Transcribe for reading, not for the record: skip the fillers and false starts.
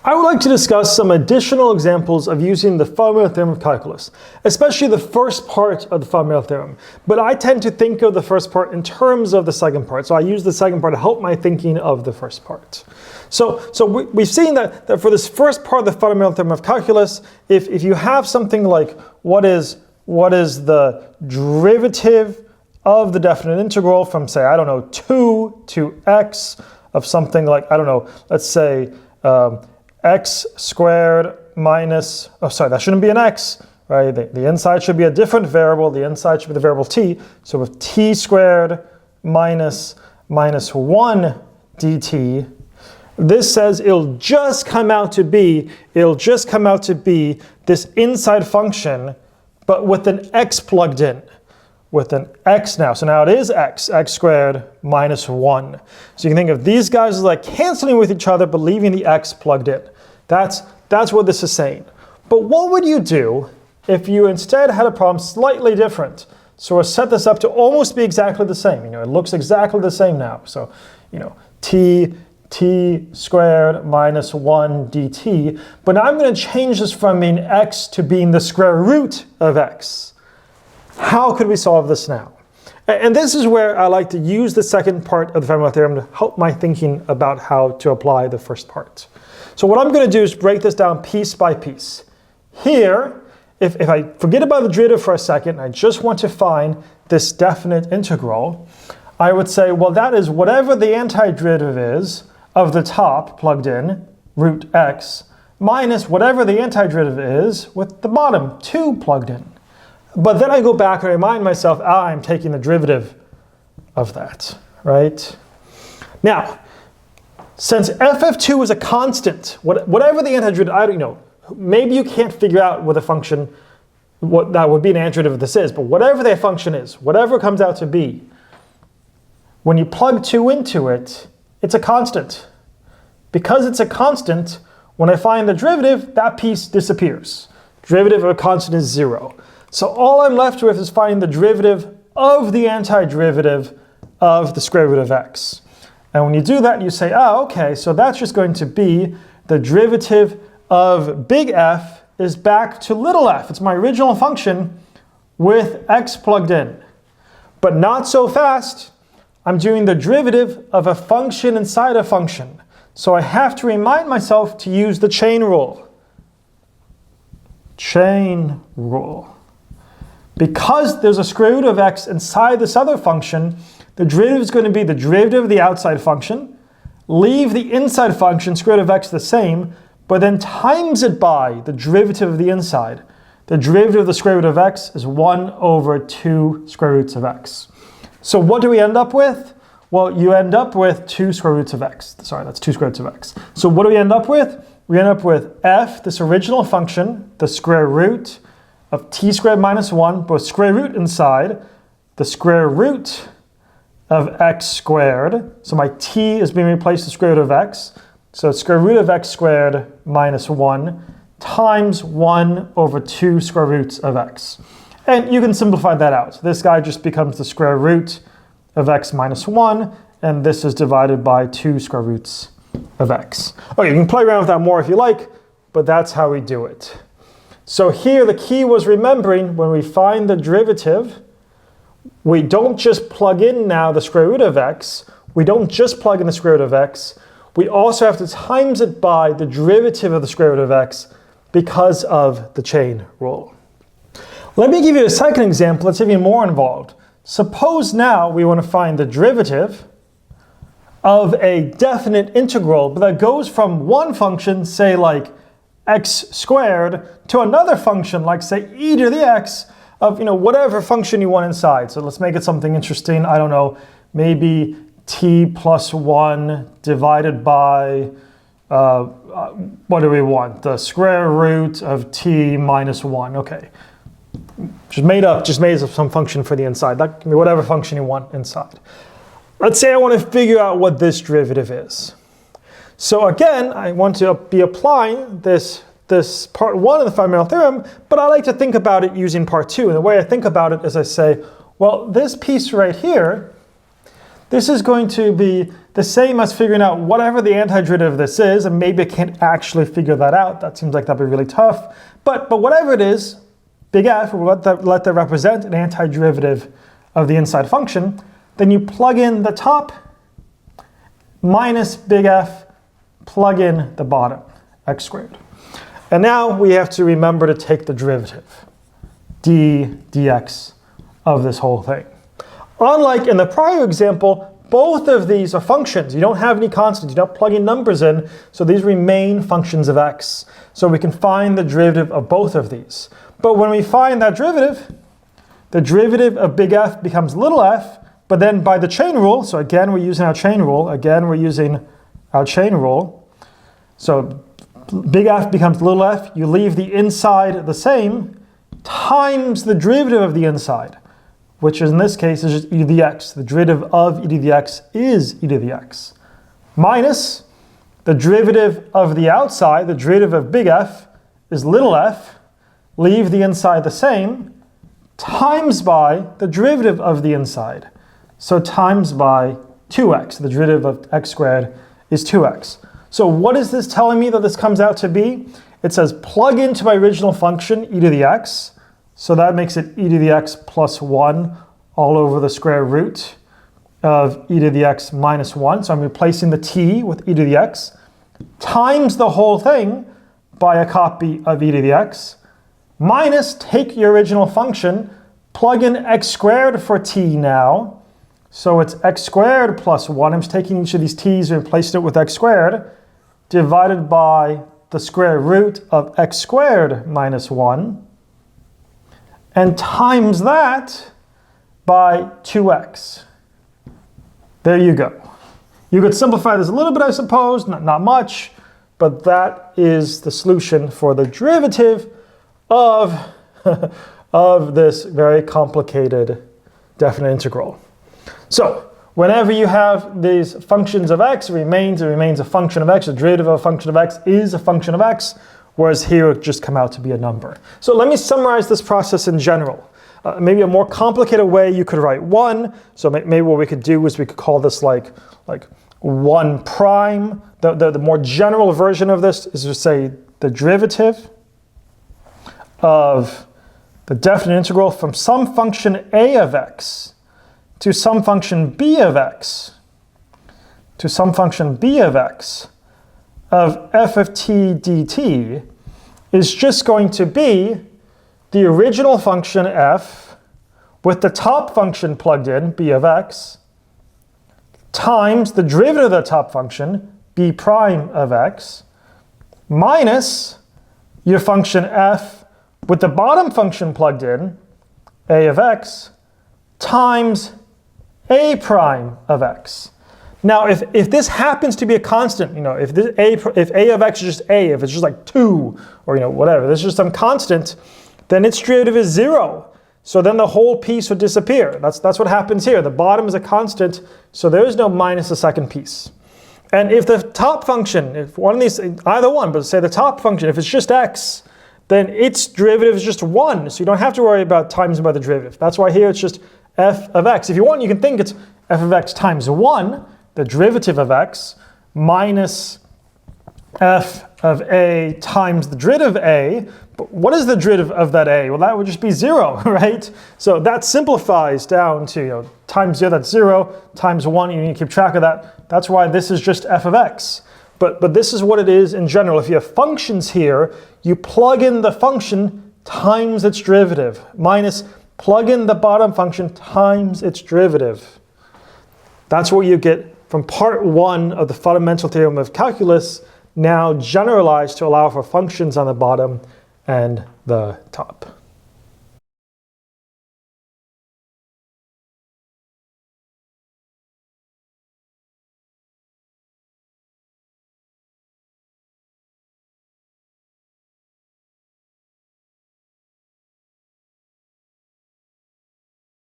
I would like to discuss some additional examples of using the Fundamental Theorem of Calculus, especially the first part of the Fundamental Theorem. But I tend to think of the first part in terms of the second part, so I use the second part to help my thinking of the first part. So we've seen that for this first part of the Fundamental Theorem of Calculus, if you have something like what is the derivative of the definite integral from, say, I don't know, 2 to x of something like, I don't know, let's say x squared minus, oh sorry, that shouldn't be an x, right? The inside should be a different variable. The inside should be the variable t. So with t squared minus 1 dt, this says it'll just come out to be this inside function, but with an x plugged in. With an x now. So now it is x squared minus 1. So you can think of these guys as like canceling with each other, but leaving the x plugged in. That's what this is saying. But what would you do if you instead had a problem slightly different? So we'll set this up to almost be exactly the same. It looks exactly the same now. So, t squared minus 1 dt. But now I'm going to change this from being x to being the square root of x. How could we solve this now? And this is where I like to use the second part of the Fundamental Theorem to help my thinking about how to apply the first part. So what I'm going to do is break this down piece by piece. Here, if I forget about the derivative for a second, I just want to find this definite integral, I would say, well, that is whatever the antiderivative is of the top plugged in, root x, minus whatever the antiderivative is with the bottom, 2 plugged in. But then I go back and remind myself, I'm taking the derivative of that, right? Now, since f of 2 is a constant, whatever the antiderivative, I don't know, maybe you can't figure out what the function, what that would be an antiderivative of this is, but whatever that function is, whatever it comes out to be, when you plug 2 into it, it's a constant. Because it's a constant, when I find the derivative, that piece disappears. Derivative of a constant is 0. So all I'm left with is finding the derivative of the antiderivative of the square root of x. And when you do that, you say, okay, so that's just going to be the derivative of big F is back to little f. It's my original function with x plugged in. But not so fast. I'm doing the derivative of a function inside a function. So I have to remind myself to use the chain rule. Chain rule. Because there's a square root of x inside this other function, the derivative is going to be the derivative of the outside function, leave the inside function, square root of x, the same, but then times it by the derivative of the inside. The derivative of the square root of x is 1 over 2 square roots of x. So what do we end up with? Well, you end up with 2 square roots of x. Sorry, that's 2 square roots of x. So what do we end up with? We end up with f, this original function, the square root of t squared minus 1, but square root inside, the square root of x squared. So my t is being replaced with the square root of x. So square root of x squared minus 1 times 1 over 2 square roots of x. And you can simplify that out. This guy just becomes the square root of x minus 1, and this is divided by 2 square roots of x. Okay, you can play around with that more if you like, but that's how we do it. So here the key was remembering when we find the derivative, we don't just plug in now the square root of x, we don't just plug in the square root of x, we also have to times it by the derivative of the square root of x because of the chain rule. Let me give you a second example that's even more involved. Suppose now we want to find the derivative of a definite integral, but that goes from one function, say like x squared, to another function like, say, e to the x of whatever function you want inside. So let's make it something interesting. I don't know, maybe t plus 1 divided by, what do we want? The square root of t minus 1. Okay. Just made up some function for the inside. That can be whatever function you want inside. Let's say I want to figure out what this derivative is. So again, I want to be applying this part 1 of the Fundamental Theorem, but I like to think about it using part 2. And the way I think about it is I say, well, this piece right here, this is going to be the same as figuring out whatever the antiderivative of this is, and maybe I can't actually figure that out. That seems like that'd be really tough. But whatever it is, big F, we'll let that represent an antiderivative of the inside function. Then you plug in the top minus big F, plug in the bottom, x squared. And now we have to remember to take the derivative, dx of this whole thing. Unlike in the prior example, both of these are functions. You don't have any constants. You're not plugging numbers in, so these remain functions of x. So we can find the derivative of both of these. But when we find that derivative, the derivative of big F becomes little f, but then by the chain rule, so again we're using our chain rule, so big F becomes little f, you leave the inside the same, times the derivative of the inside, which in this case is just e to the x. The derivative of e to the x is e to the x, minus the derivative of the outside, the derivative of big F is little f, leave the inside the same, times by the derivative of the inside. So times by 2x, the derivative of x squared is 2x. So what is this telling me that this comes out to be? It says plug into my original function, e to the x. So that makes it e to the x plus 1 all over the square root of e to the x minus 1. So I'm replacing the t with e to the x, times the whole thing by a copy of e to the x, minus take your original function, plug in x squared for t now. So it's x squared plus 1. I'm just taking each of these t's and replacing it with x squared, divided by the square root of x squared minus 1, and times that by 2x. There you go. You could simplify this a little bit, I suppose, not much, but that is the solution for the derivative of, of this very complicated definite integral. So whenever you have these functions of x, it remains a function of x. The derivative of a function of x is a function of x, whereas here it just come out to be a number. So let me summarize this process in general. Maybe a more complicated way you could write 1. So maybe what we could do is we could call this like 1 prime. The more general version of this is to say the derivative of the definite integral from some function a of x to some function b of x to some function b of x of f of t dt is just going to be the original function f with the top function plugged in, b of x, times the derivative of the top function, b prime of x, minus your function f with the bottom function plugged in, a of x, times a prime of x. Now, if this happens to be a constant, if a of x is just a, if it's just like 2, or whatever, this is just some constant, then its derivative is 0. So then the whole piece would disappear. That's what happens here. The bottom is a constant, so there is no minus the second piece. And if the top function, if one of these, either one, but say the top function, if it's just x, then its derivative is just 1. So you don't have to worry about times by the derivative. That's why here it's just f of x. If you want, you can think it's f of x times 1, the derivative of x, minus f of a times the derivative of a. But what is the derivative of that a? Well, that would just be 0, right? So that simplifies down to times 0, that's 0, times 1, you need to keep track of that. That's why this is just f of x. But this is what it is in general. If you have functions here, you plug in the function times its derivative, minus plug in the bottom function times its derivative. That's what you get from part 1 of the Fundamental Theorem of Calculus, now generalized to allow for functions on the bottom and the top.